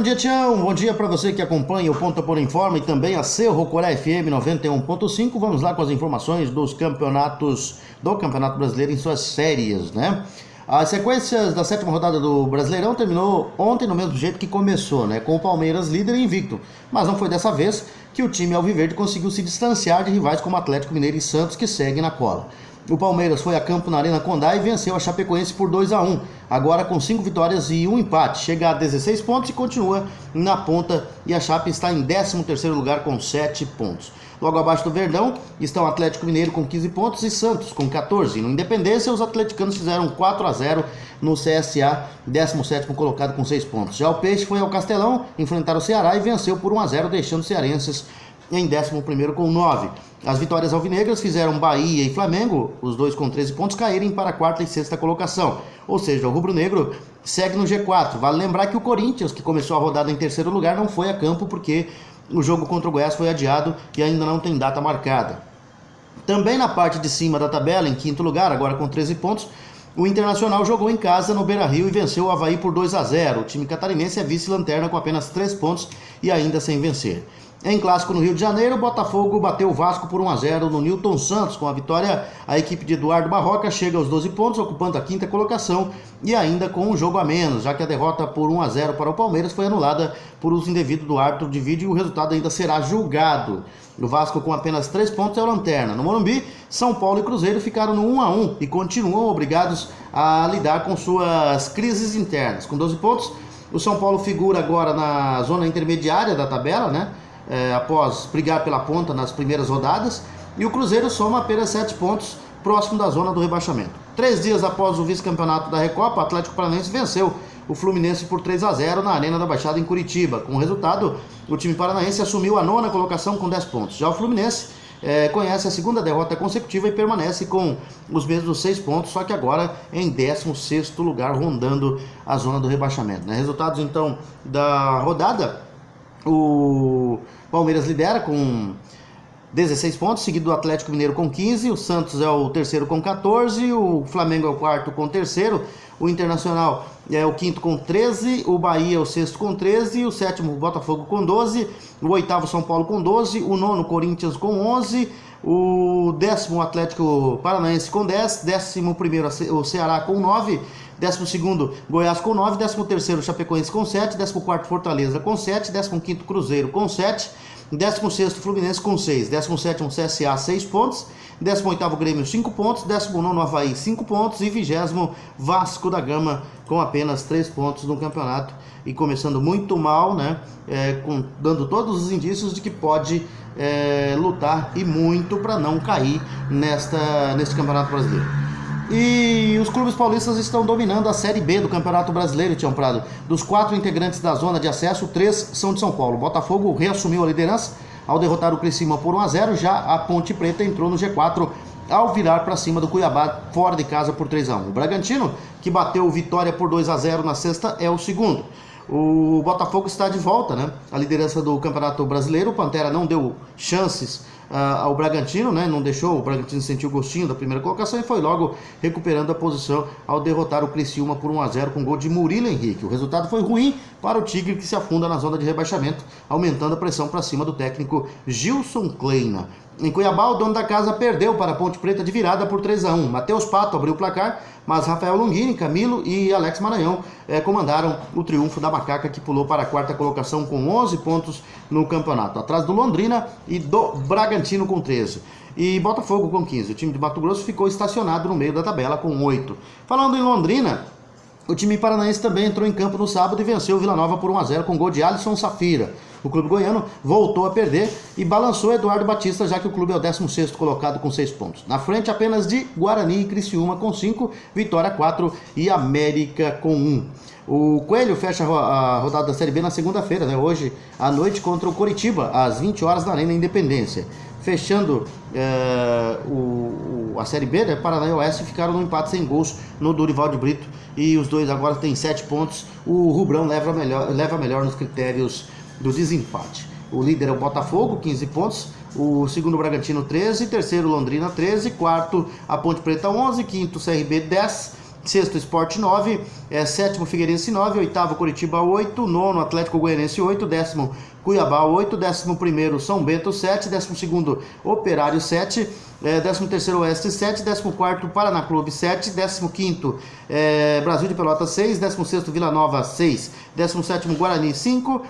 Bom dia, Tião. Bom dia para você que acompanha o Ponta por Informa e também a Cerro Corá FM 91.5. Vamos lá com as informações dos campeonatos do Campeonato Brasileiro em suas séries, né? As sequências da sétima rodada do Brasileirão terminou ontem no mesmo jeito que começou, né? Com o Palmeiras líder e invicto. Mas não foi dessa vez que o time alviverde conseguiu se distanciar de rivais como Atlético Mineiro e Santos, que seguem na cola. O Palmeiras foi a campo na Arena Condá e venceu a Chapecoense por 2-1, agora com 5 vitórias e 1 empate. Chega a 16 pontos e continua na ponta, e a Chape está em 13º lugar com 7 pontos. Logo abaixo do Verdão estão Atlético Mineiro com 15 pontos e Santos com 14. No Independência, os atleticanos fizeram 4-0 no CSA, 17º colocado com 6 pontos. Já o Peixe foi ao Castelão enfrentar o Ceará e venceu por 1-0, deixando os cearenses em 11º com 9. As vitórias alvinegras fizeram Bahia e Flamengo, os dois com 13 pontos, caírem para a 4ª e 6ª colocação. Ou seja, o rubro-negro segue no G4. Vale lembrar que o Corinthians, que começou a rodada em 3º lugar, não foi a campo porque o jogo contra o Goiás foi adiado e ainda não tem data marcada. Também na parte de cima da tabela, em 5º lugar, agora com 13 pontos, o Internacional jogou em casa no Beira-Rio e venceu o Avaí por 2-0. O time catarinense é vice-lanterna com apenas 3 pontos e ainda sem vencer. Em clássico no Rio de Janeiro, o Botafogo bateu o Vasco por 1-0 no Newton Santos. Com a vitória, a equipe de Eduardo Barroca chega aos 12 pontos, ocupando a 5ª colocação e ainda com um jogo a menos, já que a derrota por 1-0 para o Palmeiras foi anulada por uso indevido do árbitro de vídeo e o resultado ainda será julgado. O Vasco, com apenas 3 pontos, é o lanterna. No Morumbi, São Paulo e Cruzeiro ficaram no 1-1 e continuam obrigados a lidar com suas crises internas. Com 12 pontos, o São Paulo figura agora na zona intermediária da tabela, né? Após brigar pela ponta nas primeiras rodadas, e o Cruzeiro soma apenas 7 pontos, próximo da zona do rebaixamento. 3 dias após o vice-campeonato da Recopa, o Atlético Paranaense venceu o Fluminense por 3-0 na Arena da Baixada em Curitiba. Com o resultado, o time paranaense assumiu a 9ª colocação com 10 pontos. Já o Fluminense conhece a 2ª derrota consecutiva e permanece com os mesmos 6 pontos, só que agora em 16º lugar, rondando a zona do rebaixamento, né? Resultados então da rodada: o Palmeiras lidera com 16 pontos, seguido do Atlético Mineiro com 15, o Santos é o terceiro com 14, o Flamengo é o quarto com 3º, o Internacional é o 5º com 13, o Bahia é o 6º com 13, o 7º o Botafogo com 12, o 8º São Paulo com 12, o 9º Corinthians com 11, o 10º Atlético Paranaense com 10, 11º o Ceará com 9, 12º Goiás com 9, 13º Chapecoense com 7, 14º Fortaleza com 7, 15º Cruzeiro com 7, 16º Fluminense com 6, 17º CSA 6 pontos, 18º Grêmio 5 pontos, 19º Avaí 5 pontos e 20º Vasco da Gama com apenas 3 pontos no campeonato e começando muito mal, né? Dando todos os indícios de que pode lutar e muito para não cair neste Campeonato Brasileiro. E os clubes paulistas estão dominando a Série B do Campeonato Brasileiro, Tião Prado. Dos 4 integrantes da zona de acesso, 3 são de São Paulo. O Botafogo reassumiu a liderança ao derrotar o Criciúma por 1-0. Já a Ponte Preta entrou no G4 ao virar para cima do Cuiabá fora de casa por 3-1. O Bragantino, que bateu o Vitória por 2-0 na sexta, é o segundo. O Botafogo está de volta, né? A liderança do Campeonato Brasileiro. O Pantera não deu chances ao Bragantino, né? Não deixou o Bragantino sentir o gostinho da primeira colocação e foi logo recuperando a posição ao derrotar o Criciúma por 1-0 com gol de Murilo Henrique. O resultado foi ruim para o Tigre, que se afunda na zona de rebaixamento, aumentando a pressão para cima do técnico Gilson Kleina. Em Cuiabá, o dono da casa perdeu para a Ponte Preta de virada por 3-1. Matheus Pato abriu o placar, mas Rafael Longini, Camilo e Alex Maranhão comandaram o triunfo da Macaca, que pulou para a 4ª colocação com 11 pontos no campeonato, atrás do Londrina e do Bragantino com 13. E Botafogo com 15. O time de Mato Grosso ficou estacionado no meio da tabela com 8. Falando em Londrina, o time paranaense também entrou em campo no sábado e venceu o Vila Nova por 1-0 com gol de Alisson Safira. O clube goiano voltou a perder e balançou Eduardo Batista, já que o clube é o 16º colocado com 6 pontos. Na frente apenas de Guarani e Criciúma com 5, Vitória 4 e América com 1. O Coelho fecha a rodada da Série B na segunda-feira, né? Hoje à noite, contra o Coritiba, às 20 horas na Arena Independência. Fechando a Série B, né? Paraná e Oeste ficaram no empate sem gols no Dorival de Brito e os dois agora têm 7 pontos. O Rubrão leva melhor nos critérios do desempate. O líder é o Botafogo, 15 pontos. O segundo Bragantino, 13. Terceiro Londrina, 13. Quarto a Ponte Preta, 11. Quinto CRB, 10. sexto Sport 9, sétimo Figueirense 9, oitavo Curitiba 8, nono Atlético Goianiense 8, décimo Cuiabá 8, 11º São Bento 7, 12º Operário 7, 13º Oeste 7, 14º Paraná Clube 7, 15º Brasil de Pelotas 6, 16º Vila Nova 6, 17º Guarani 5,